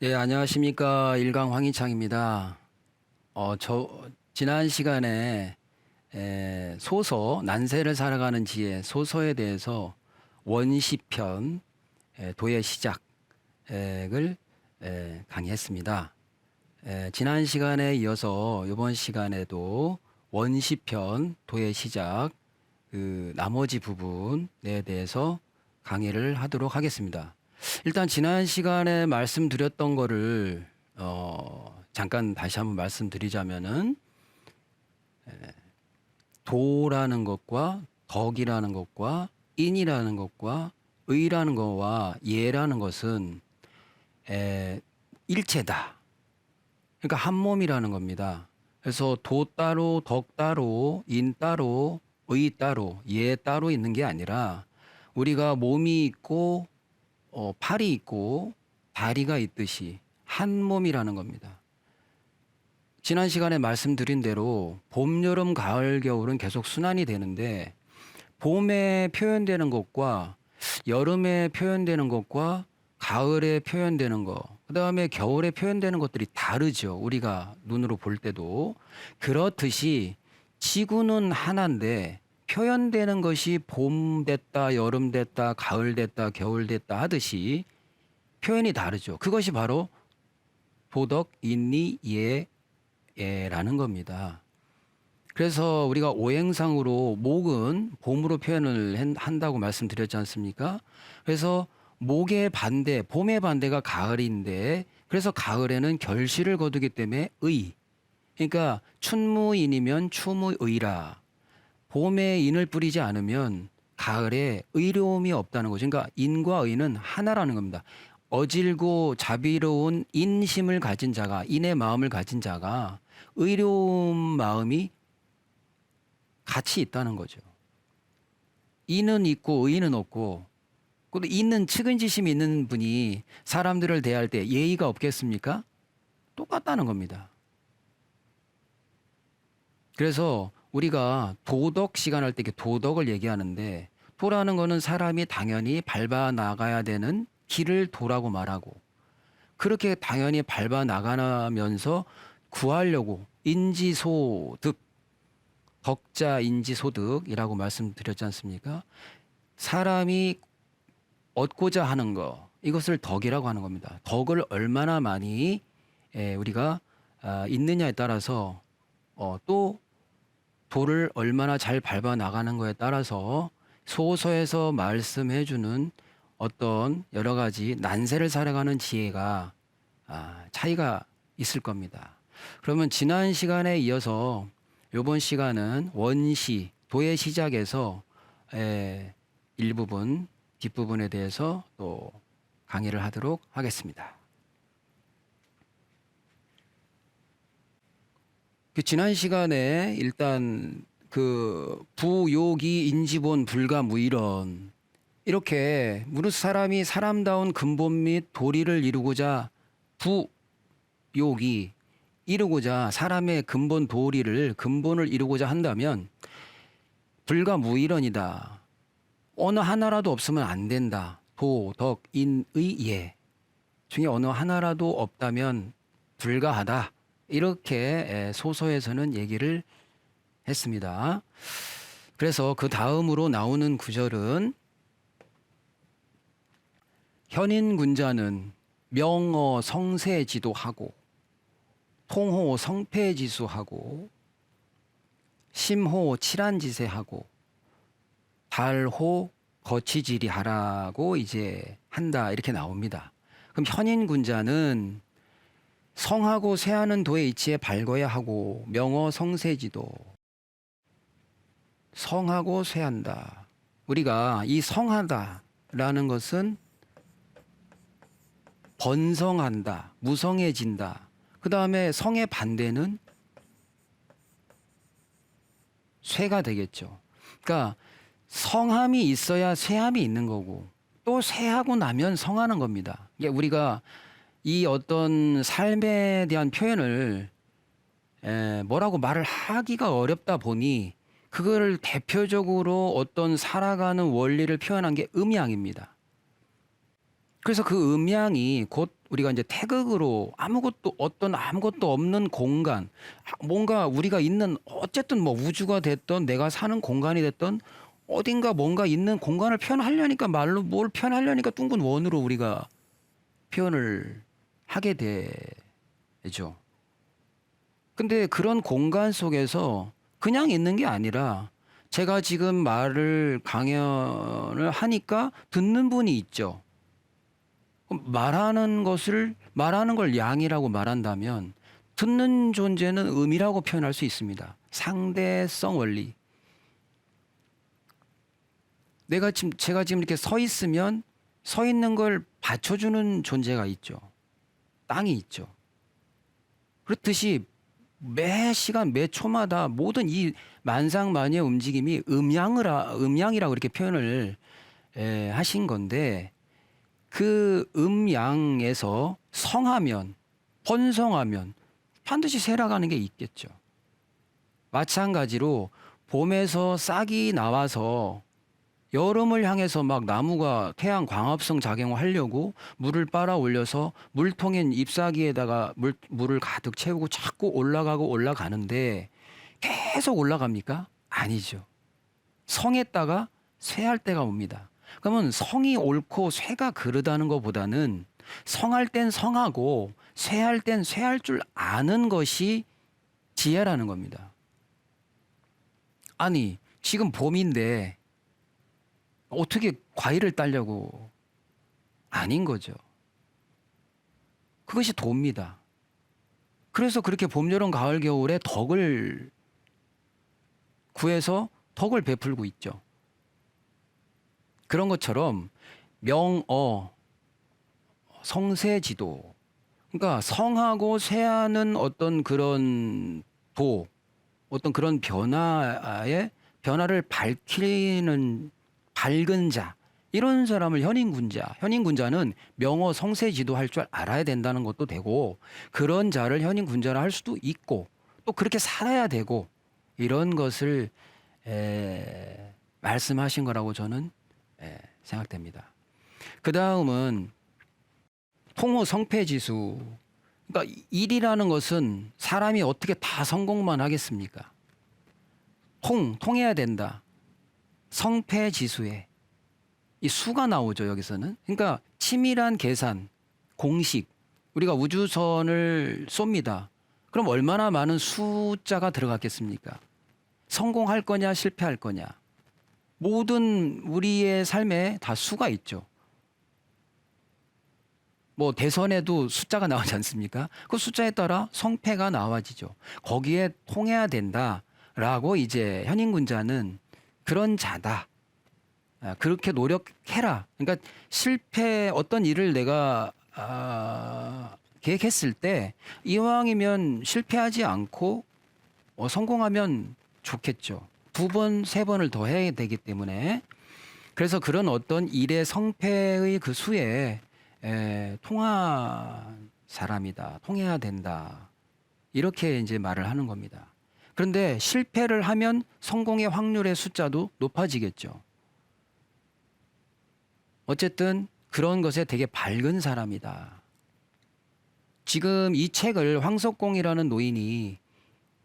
네, 안녕하십니까. 일강 황희창입니다. 지난 시간에 소서, 난세를 살아가는 지혜, 소서에 대해서 원시편, 도의 시작을 강의했습니다. 지난 시간에 이어서 이번 시간에도 원시편, 도의 시작, 그 나머지 부분에 대해서 강의를 하도록 하겠습니다. 일단 지난 시간에 말씀드렸던 거를 잠깐 다시 한번 말씀드리자면은 도라는 것과 덕이라는 것과 인이라는 것과 의라는 것과 예라는 것은 일체다. 그러니까 한 몸이라는 겁니다. 그래서 도 따로, 덕 따로, 인 따로, 의 따로, 예 따로 있는 게 아니라 우리가 몸이 있고 팔이 있고 다리가 있듯이 한 몸이라는 겁니다. 지난 시간에 말씀드린 대로 봄, 여름, 가을, 겨울은 계속 순환이 되는데 봄에 표현되는 것과 여름에 표현되는 것과 가을에 표현되는 것, 그 다음에 겨울에 표현되는 것들이 다르죠. 우리가 눈으로 볼 때도. 그렇듯이 지구는 하나인데 표현되는 것이 봄 됐다, 여름 됐다, 가을 됐다, 겨울 됐다 하듯이 표현이 다르죠. 그것이 바로 도덕, 인리, 예라는 겁니다. 그래서 우리가 오행상으로 목은 봄으로 표현을 한다고 말씀드렸지 않습니까? 그래서 목의 반대, 봄의 반대가 가을인데 그래서 가을에는 결실을 거두기 때문에 의. 그러니까 춘무인이면 추무의라. 봄에 인을 뿌리지 않으면 가을에 의로움이 없다는 거죠. 그러니까 인과 의는 하나라는 겁니다. 어질고 자비로운 인심을 가진 자가, 인의 마음을 가진 자가 의로운 마음이 같이 있다는 거죠. 인은 있고 의는 없고, 근데 인은 측은지심이 있는 분이 사람들을 대할 때 예의가 없겠습니까? 똑같다는 겁니다. 그래서 우리가 도덕 시간 할 때 도덕을 얘기하는데 도라는 거는 사람이 당연히 밟아 나가야 되는 길을 도라고 말하고 그렇게 당연히 밟아 나가면서 구하려고 인지소득, 덕자 인지소득이라고 말씀드렸지 않습니까? 사람이 얻고자 하는 거 이것을 덕이라고 하는 겁니다. 덕을 얼마나 많이 우리가 있느냐에 따라서 또 도를 얼마나 잘 밟아 나가는 거에 따라서 소서에서 말씀해 주는 어떤 여러 가지 난세를 살아가는 지혜가 차이가 있을 겁니다. 그러면 지난 시간에 이어서 이번 시간은 원시, 도의 시작에서 일부분, 뒷부분에 대해서 또 강의를 하도록 하겠습니다. 지난 시간에 일단 그 부요기 인지본 불가무일언 이렇게 무릇 사람이 사람다운 근본 및 도리를 이루고자 부요기 이루고자 사람의 근본 도리를 근본을 이루고자 한다면 불가무일언이다. 어느 하나라도 없으면 안 된다. 도, 덕, 인, 의, 예 중에 어느 하나라도 없다면 불가하다. 이렇게 소서에서는 얘기를 했습니다. 그래서 그 다음으로 나오는 구절은 현인군자는 명어 성세지도하고 통호 성패지수하고 심호 칠한지세하고 달호 거치지리하라고 이제 한다 이렇게 나옵니다. 그럼 현인군자는 성하고 세하는 도의 이치에 밝아야 하고 명어 성세지도 성하고 세한다. 우리가 이 성하다라는 것은 번성한다, 무성해진다. 그 다음에 성의 반대는 쇠가 되겠죠. 그러니까 성함이 있어야 쇠함이 있는 거고 또 쇠하고 나면 성하는 겁니다. 이게 우리가 이 어떤 삶에 대한 표현을 뭐라고 말을 하기가 어렵다 보니 그거를 대표적으로 어떤 살아가는 원리를 표현한 게 음양입니다. 그래서 그 음양이 곧 우리가 이제 태극으로 아무것도 없는 공간, 뭔가 우리가 있는 어쨌든 뭐 우주가 됐던 내가 사는 공간이 됐던 어딘가 뭔가 있는 공간을 표현하려니까 말로 뭘 표현하려니까 둥근 원으로 우리가 표현을 하게 되죠. 근데 그런 공간 속에서 그냥 있는 게 아니라 제가 지금 강연을 하니까 듣는 분이 있죠. 말하는 걸 양이라고 말한다면 듣는 존재는 음이라고 표현할 수 있습니다. 상대성 원리. 제가 지금 이렇게 서 있으면 서 있는 걸 받쳐주는 존재가 있죠. 땅이 있죠. 그렇듯이 매 시간, 매 초마다 모든 이 만상만유의 움직임이 음양이라고 이렇게 표현을 하신 건데 그 음양에서 성하면, 번성하면 반드시 쇠락하는 게 있겠죠. 마찬가지로 봄에서 싹이 나와서 여름을 향해서 막 나무가 태양 광합성 작용을 하려고 물을 빨아 올려서 물통인 잎사귀에다가 물을 가득 채우고 자꾸 올라가는데 계속 올라갑니까? 아니죠. 성했다가 쇠할 때가 옵니다. 그러면 성이 옳고 쇠가 그르다는 것보다는 성할 땐 성하고 쇠할 땐 쇠할 줄 아는 것이 지혜라는 겁니다. 아니, 지금 봄인데 어떻게 과일을 따려고? 아닌 거죠. 그것이 도입니다. 그래서 그렇게 봄, 여름, 가을, 겨울에 덕을 구해서 덕을 베풀고 있죠. 그런 것처럼 명어, 성세지도. 그러니까 성하고 쇠하는 어떤 그런 어떤 그런 변화를 밝히는 밝은 자, 이런 사람을 현인군자는 명어 성세지도 할 줄 알아야 된다는 것도 되고 그런 자를 현인군자라 할 수도 있고 또 그렇게 살아야 되고 이런 것을 말씀하신 거라고 저는 생각됩니다. 그 다음은 통호 성패지수. 그러니까 일이라는 것은 사람이 어떻게 다 성공만 하겠습니까? 통해야 된다. 성패지수에 이 수가 나오죠, 여기서는. 그러니까 치밀한 계산, 공식. 우리가 우주선을 쏩니다. 그럼 얼마나 많은 숫자가 들어갔겠습니까? 성공할 거냐, 실패할 거냐. 모든 우리의 삶에 다 수가 있죠. 뭐 대선에도 숫자가 나오지 않습니까? 그 숫자에 따라 성패가 나와지죠. 거기에 통해야 된다라고 이제 현인군자는 그런 자다. 그렇게 노력해라. 그러니까 어떤 일을 내가 계획했을 때 이왕이면 실패하지 않고 성공하면 좋겠죠. 2번, 3번을 더 해야 되기 때문에. 그래서 그런 어떤 일의 성패의 그 수에 통한 사람이다. 통해야 된다. 이렇게 이제 말을 하는 겁니다. 그런데 실패를 하면 성공의 확률의 숫자도 높아지겠죠. 어쨌든 그런 것에 되게 밝은 사람이다. 지금 이 책을 황석공이라는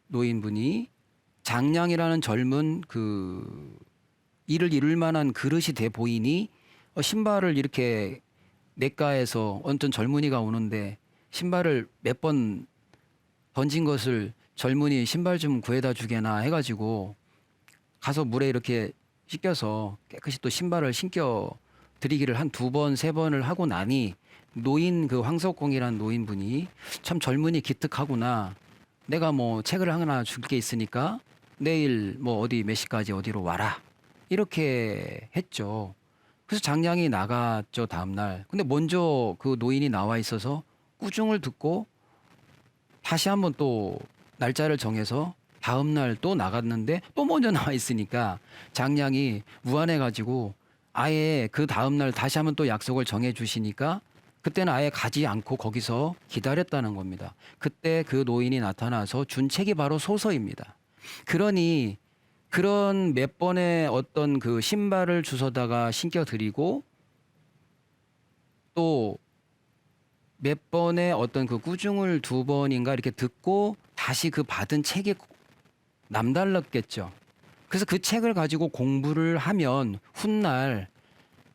노인분이 장량이라는 젊은 일을 이룰 만한 그릇이 돼 보이니 신발을 이렇게 냇가에서 어떤 젊은이가 오는데 신발을 몇 번 던진 것을 젊은이 신발 좀 구해다 주게나 해가지고 가서 물에 이렇게 씻겨서 깨끗이 또 신발을 신겨 드리기를 한 2번, 3번을 하고 나니 그 황석공이라는 노인분이 참 젊은이 기특하구나. 내가 뭐 책을 하나 줄 게 있으니까 내일 뭐 어디 몇 시까지 어디로 와라. 이렇게 했죠. 그래서 장량이 나갔죠, 다음날. 근데 먼저 그 노인이 나와 있어서 꾸중을 듣고 다시 한번 또 날짜를 정해서 다음날 또 나갔는데 또 먼저 나와 있으니까 장량이 무안해가지고 아예 그 다음날 다시 한번 또 약속을 정해 주시니까 그때는 아예 가지 않고 거기서 기다렸다는 겁니다. 그때 그 노인이 나타나서 준 책이 바로 소서입니다. 그러니 그런 몇 번의 어떤 그 신발을 주워다가 신겨 드리고 또 몇 번의 어떤 그 꾸중을 2번인가 이렇게 듣고 다시 그 받은 책이 남달랐겠죠. 그래서 그 책을 가지고 공부를 하면 훗날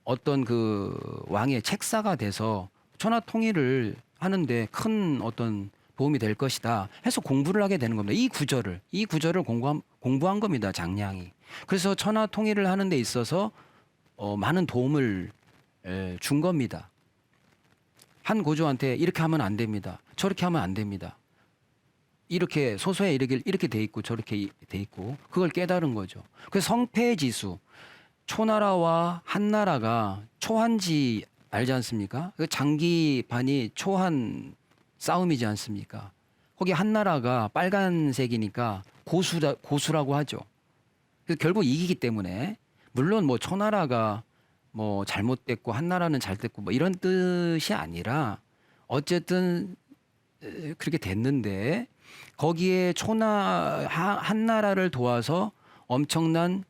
어떤 그 왕의 책사가 돼서 천하통일을 하는데 큰 어떤 도움이 될 것이다 해서 공부를 하게 되는 겁니다. 이 구절을 공부한 겁니다. 장량이. 그래서 천하통일을 하는 데 있어서 많은 도움을 준 겁니다. 한 고조한테 이렇게 하면 안 됩니다. 저렇게 하면 안 됩니다. 이렇게 소서에 이렇게 돼 있고 저렇게 돼 있고 그걸 깨달은 거죠. 그래서 성패지수, 초나라와 한나라가 초한지 알지 않습니까? 그 장기반이 초한 싸움이지 않습니까? 거기 한나라가 빨간색이니까 고수라고 하죠. 그래서 결국 이기기 때문에 물론 뭐 초나라가 뭐 잘못됐고 한나라는 잘됐고 뭐 이런 뜻이 아니라 어쨌든 그렇게 됐는데 거기에 한나라를 도와서 엄청난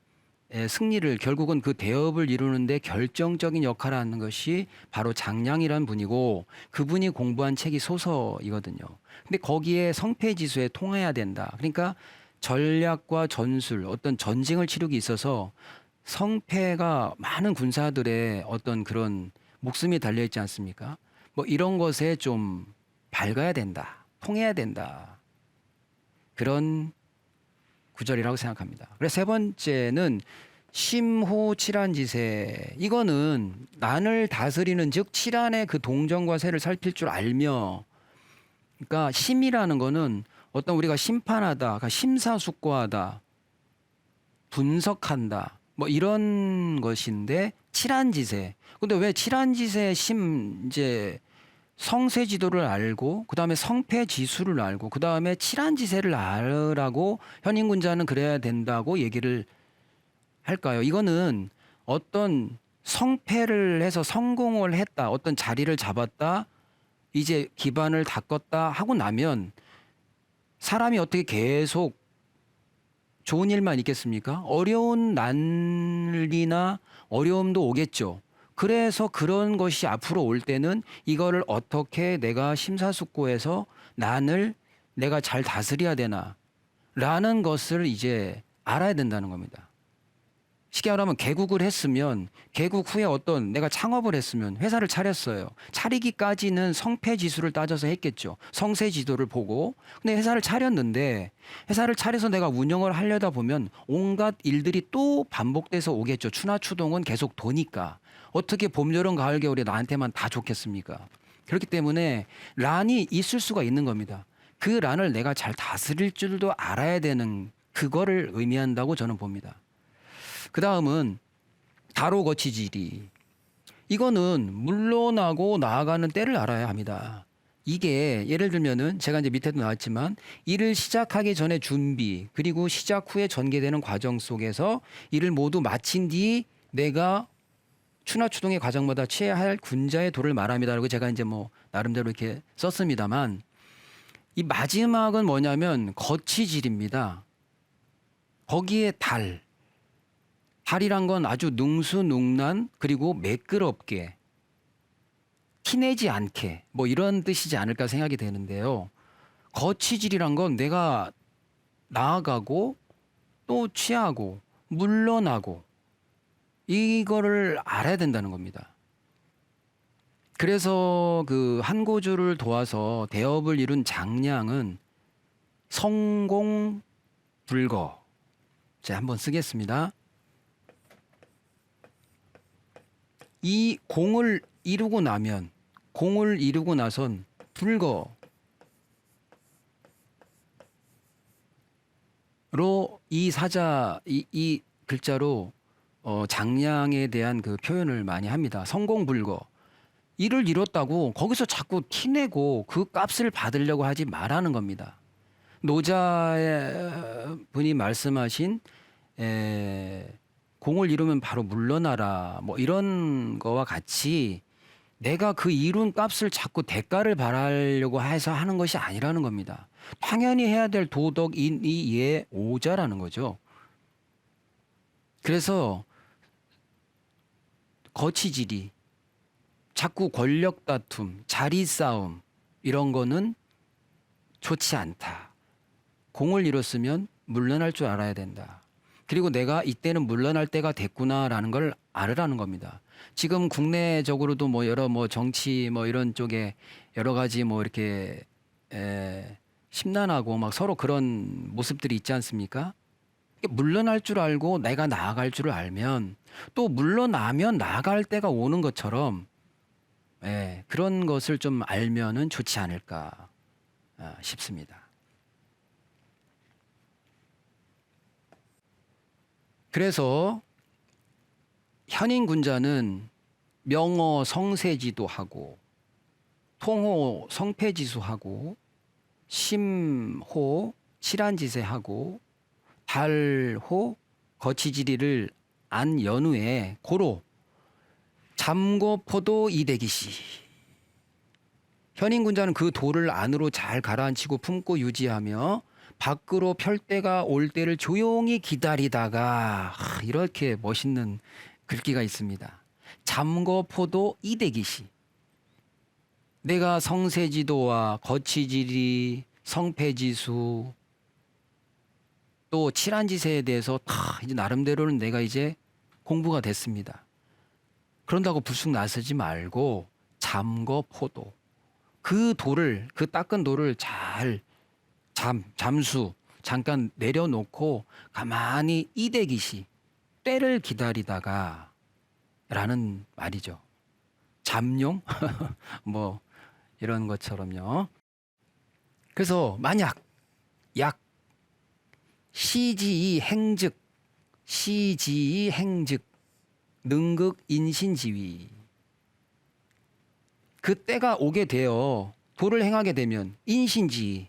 승리를 결국은 그 대업을 이루는데 결정적인 역할을 하는 것이 바로 장량이라는 분이고 그분이 공부한 책이 소서이거든요. 근데 거기에 성패지수에 통해야 된다. 그러니까 전략과 전술, 어떤 전쟁을 치르기 있어서 성패가 많은 군사들의 어떤 그런 목숨이 달려 있지 않습니까? 뭐 이런 것에 좀 밝아야 된다. 통해야 된다. 그런 구절이라고 생각합니다. 그래서 세 번째는 심호칠한지세. 이거는 난을 다스리는 즉 칠한의 그 동정과 세를 살필 줄 알며, 그러니까 심이라는 거는 어떤 우리가 심판하다, 그러니까 심사숙고하다, 분석한다, 뭐 이런 것인데 칠한지세. 근데 왜 칠한지세 이제 성세지도를 알고 그다음에 성패지수를 알고 그다음에 칠한지세를 알으라고 현인군자는 그래야 된다고 얘기를 할까요? 이거는 어떤 성패를 해서 성공을 했다, 어떤 자리를 잡았다, 이제 기반을 닦았다 하고 나면 사람이 어떻게 계속 좋은 일만 있겠습니까? 어려운 난리나 어려움도 오겠죠. 그래서 그런 것이 앞으로 올 때는 이거를 어떻게 내가 심사숙고해서 난을 내가 잘 다스려야 되나 라는 것을 이제 알아야 된다는 겁니다. 쉽게 말하면 개국을 했으면 개국 후에 어떤 내가 창업을 했으면 회사를 차렸어요. 차리기까지는 성패지수를 따져서 했겠죠. 성세지도를 보고. 근데 회사를 차렸는데 회사를 차려서 내가 운영을 하려다 보면 온갖 일들이 또 반복돼서 오겠죠. 추나추동은 계속 도니까. 어떻게 봄, 여름, 가을, 겨울이 나한테만 다 좋겠습니까? 그렇기 때문에 란이 있을 수가 있는 겁니다. 그 란을 내가 잘 다스릴 줄도 알아야 되는 그거를 의미한다고 저는 봅니다. 그 다음은 다로거치지리. 이거는 물러나고 나아가는 때를 알아야 합니다. 이게 예를 들면은 제가 이제 밑에도 나왔지만 일을 시작하기 전에 준비 그리고 시작 후에 전개되는 과정 속에서 일을 모두 마친 뒤 내가 추나추동의 과정마다 취해야 할 군자의 도를 말합니다라고 제가 이제 뭐 나름대로 이렇게 썼습니다만 이 마지막은 뭐냐면 거치질입니다. 거기에 달이란 건 아주 능수능란 그리고 매끄럽게 티내지 않게 뭐 이런 뜻이지 않을까 생각이 되는데요. 거치질이란 건 내가 나아가고 또 취하고 물러나고 이거를 알아야 된다는 겁니다. 그래서 그 한고조를 도와서 대업을 이룬 장량은 성공불거. 자, 한번 쓰겠습니다. 이 공을 이루고 나선 불거로 이 사자 이 글자로 장량에 대한 그 표현을 많이 합니다. 성공불거. 일을 이뤘다고 거기서 자꾸 티내고 그 값을 받으려고 하지 말라는 겁니다. 노자 분이 말씀하신 공을 이루면 바로 물러나라 뭐 이런 거와 같이 내가 그 이룬 값을 자꾸 대가를 바라려고 해서 하는 것이 아니라는 겁니다. 당연히 해야 될 도덕인이 예 오자라는 거죠. 그래서 거치질이 자꾸 권력 다툼, 자리 싸움 이런 거는 좋지 않다. 공을 이뤘으면 물러날 줄 알아야 된다. 그리고 내가 이때는 물러날 때가 됐구나라는 걸 알으라는 겁니다. 지금 국내적으로도 뭐 여러 뭐 정치 뭐 이런 쪽에 여러 가지 뭐 이렇게 심란하고 막 서로 그런 모습들이 있지 않습니까? 물러날 줄 알고 내가 나아갈 줄을 알면 또 물러나면 나아갈 때가 오는 것처럼 그런 것을 좀 알면은 좋지 않을까 싶습니다. 그래서 현인군자는 명어 성세지도 하고 통호 성패지수하고 심호 칠한지세하고 달호 거치지리를 안 연후에 고로 잠고포도 이대기시. 현인군자는 그 도를 안으로 잘 가라앉히고 품고 유지하며 밖으로 펼 때가 올 때를 조용히 기다리다가 이렇게 멋있는 글귀가 있습니다. 잠거포도 이대기시. 내가 성세지도와 거치지리, 성패지수 또 칠한지세에 대해서 다 이제 나름대로는 내가 이제 공부가 됐습니다. 그런다고 불쑥 나서지 말고 잠거포도. 그 돌을, 그 닦은 돌을 잘 잠수 잠깐 내려놓고 가만히 이대기시 때를 기다리다가 라는 말이죠. 잠룡 뭐 이런 것처럼요. 그래서 만약 약 시지이 행즉 능극 인신지위 그 때가 오게 되어 도를 행하게 되면 인신지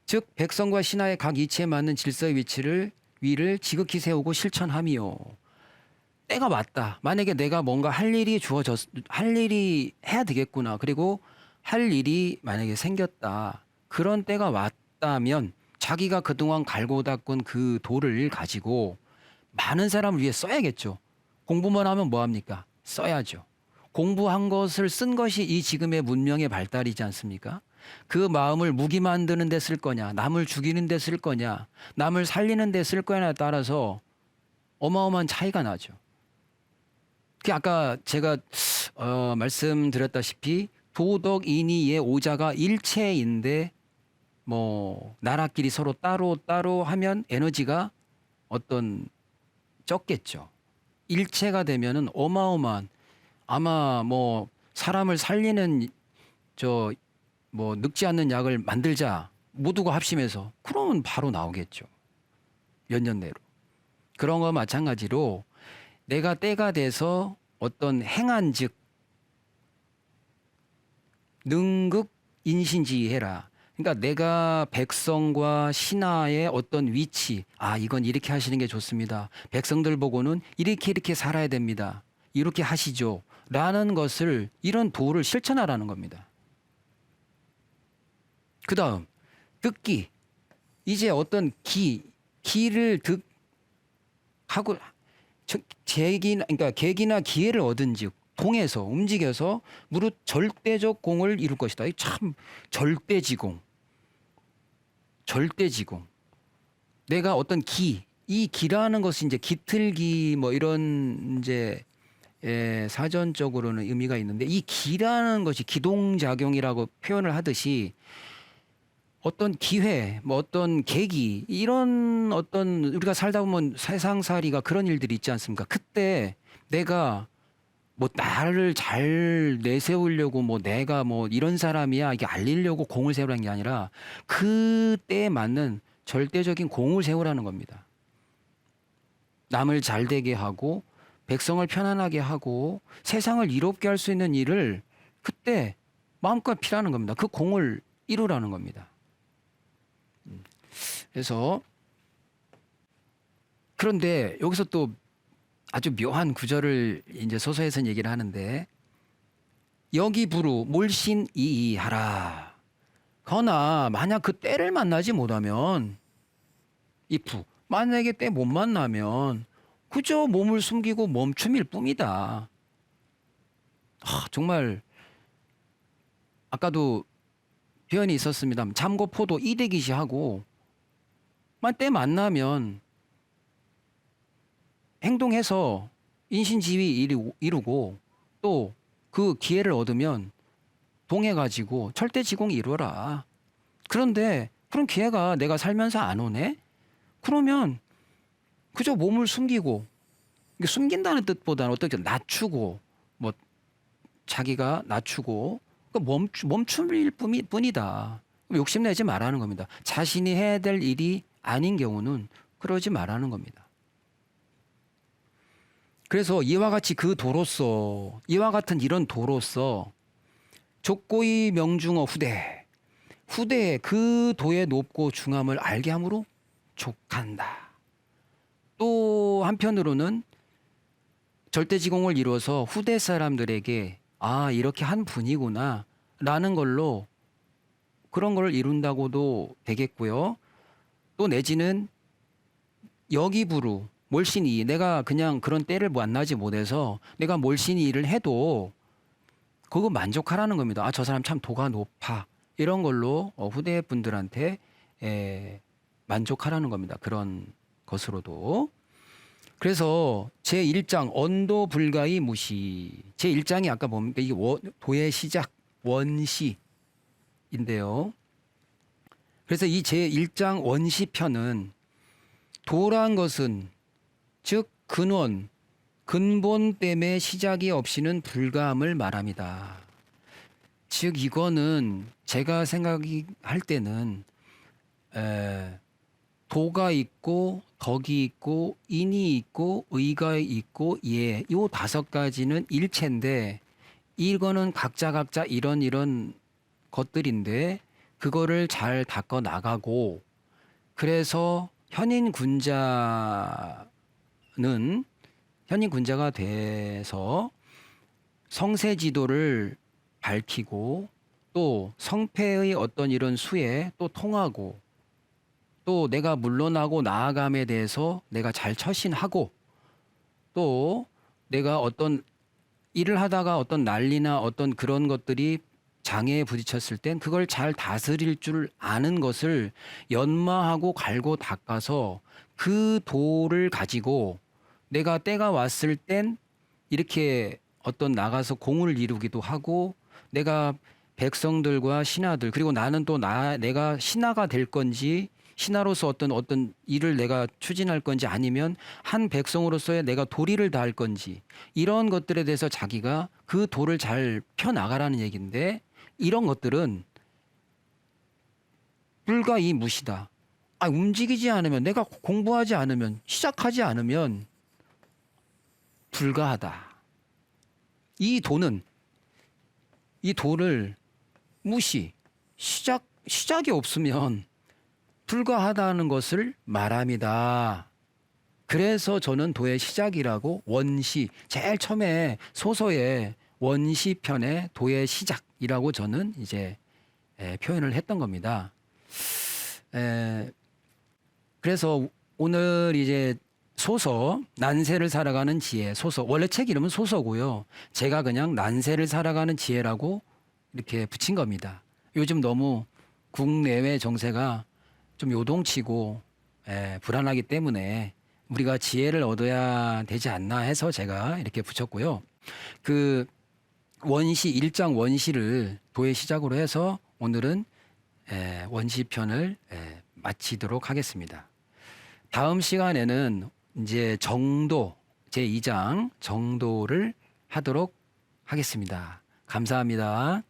즉 백성과 신하의 각 이치에 맞는 질서의 위를 지극히 세우고 실천함이요. 때가 왔다. 만약에 내가 뭔가 할 일이 해야 되겠구나. 그리고 할 일이 만약에 생겼다. 그런 때가 왔다면 자기가 그동안 갈고 닦은 그 도를 가지고 많은 사람을 위해 써야겠죠. 공부만 하면 뭐합니까? 써야죠. 공부한 것을 쓴 것이 이 지금의 문명의 발달이지 않습니까? 그 마음을 무기 만드는 데 쓸 거냐, 남을 죽이는 데 쓸 거냐, 남을 살리는 데 쓸 거냐에 따라서 어마어마한 차이가 나죠. 아까 제가 말씀드렸다시피 도덕인이의 오자가 일체인데 뭐 나라끼리 서로 따로 하면 에너지가 어떤 적겠죠. 일체가 되면은 어마어마한 아마 뭐 사람을 살리는 뭐 늙지 않는 약을 만들자 모두가 합심해서 그러면 바로 나오겠죠. 몇 년 내로. 그런 거 마찬가지로 내가 때가 돼서 어떤 행한 즉 능극 인신지휘해라. 그러니까 내가 백성과 신하의 어떤 위치, 이건 이렇게 하시는 게 좋습니다. 백성들 보고는 이렇게 살아야 됩니다. 이렇게 하시죠. 라는 것을 이런 도를 실천하라는 겁니다. 그 다음 듣기. 이제 어떤 기를 하고 그러니까 계기나 기회를 얻은즉 동해서 움직여서 무릇 절대적 공을 이룰 것이다. 참 절대지공. 내가 어떤 이 기라는 것이 이제 기틀기 뭐 이런 이제 사전적으로는 의미가 있는데 이 기라는 것이 기동작용이라고 표현을 하듯이 어떤 기회, 뭐 어떤 계기 이런 어떤 우리가 살다 보면 세상살이가 그런 일들이 있지 않습니까? 그때 내가 뭐 나를 잘 내세우려고 뭐 내가 뭐 이런 사람이야 이게 알리려고 공을 세우라는 게 아니라 그때에 맞는 절대적인 공을 세우라는 겁니다. 남을 잘 되게 하고 백성을 편안하게 하고 세상을 이롭게 할 수 있는 일을 그때 마음껏 피라는 겁니다. 그 공을 이루라는 겁니다. 그래서 그런데 여기서 또 아주 묘한 구절을 이제 소서에서는 얘기를 하는데 여기 부루 몰신이이하라. 거나 만약 그 때를 만나지 못하면 만약에 때 못 만나면 그저 몸을 숨기고 멈춤일 뿐이다. 정말 아까도 표현이 있었습니다. 참고포도 이대기시하고 때 만나면 행동해서 인신지위 이루고 또 그 기회를 얻으면 동해가지고 철대지공이 이루어라. 그런데 그런 기회가 내가 살면서 안 오네? 그러면 그저 몸을 숨기고, 이게 숨긴다는 뜻보다는 어떻게 낮추고, 뭐 자기가 낮추고 멈춤일 뿐이다. 욕심내지 말라는 겁니다. 자신이 해야 될 일이 아닌 경우는 그러지 말라는 겁니다. 그래서 이와 같이 이와 같은 이런 도로서 족고이 명중어 후대에 그 도의 높고 중함을 알게 함으로 족한다. 또 한편으로는 절대지공을 이루어서 후대 사람들에게 이렇게 한 분이구나 라는 걸로 그런 걸 이룬다고도 되겠고요. 또 내지는 여기부루 몰신이, 내가 그냥 그런 때를 만나지 못해서 내가 몰신이 일을 해도 그거 만족하라는 겁니다. 저 사람 참 도가 높아. 이런 걸로 후대 분들한테 만족하라는 겁니다. 그런 것으로도. 그래서 제1장 언도 불가의 무시. 제1장이 아까 뭡니까? 이게 도의 시작 원시인데요. 그래서 이 제1장 원시편은 도란 것은 즉 근본 때문에 시작이 없이는 불가함을 말합니다. 즉 이거는 제가 생각할 때는 도가 있고 덕이 있고 인이 있고 의가 있고 이 5가지는 일체인데, 이거는 각자 이런 것들인데 그거를 잘 닦아 나가고, 그래서 현인군자가 돼서 성세지도를 밝히고 또 성패의 어떤 이런 수에 또 통하고, 또 내가 물러나고 나아감에 대해서 내가 잘 처신하고, 또 내가 어떤 일을 하다가 어떤 난리나 어떤 그런 것들이 장애에 부딪혔을 땐 그걸 잘 다스릴 줄 아는 것을 연마하고 갈고 닦아서 그 도를 가지고 내가 때가 왔을 땐 이렇게 어떤 나가서 공을 이루기도 하고, 내가 백성들과 신하들, 그리고 나는 또 내가 신하가 될 건지, 신하로서 어떤 일을 내가 추진할 건지, 아니면 한 백성으로서의 내가 도리를 다할 건지, 이런 것들에 대해서 자기가 그 도를 잘 펴나가라는 얘기인데, 이런 것들은 불가이무시다. 움직이지 않으면, 내가 공부하지 않으면, 시작하지 않으면 불가하다. 이 도를 시작이 없으면 불가하다는 것을 말합니다. 그래서 저는 도의 시작이라고 제일 처음에 소서의 원시편의 도의 시작이라고 저는 이제 표현을 했던 겁니다. 그래서 오늘 이제 소서 난세를 살아가는 지혜, 소서, 원래 책 이름은 소서고요. 제가 그냥 난세를 살아가는 지혜라고 이렇게 붙인 겁니다. 요즘 너무 국내외 정세가 좀 요동치고 불안하기 때문에 우리가 지혜를 얻어야 되지 않나 해서 제가 이렇게 붙였고요. 그 1장 원시를 도의 시작으로 해서 오늘은 원시편을 마치도록 하겠습니다. 다음 시간에는 이제 정도, 제2장 정도를 하도록 하겠습니다. 감사합니다.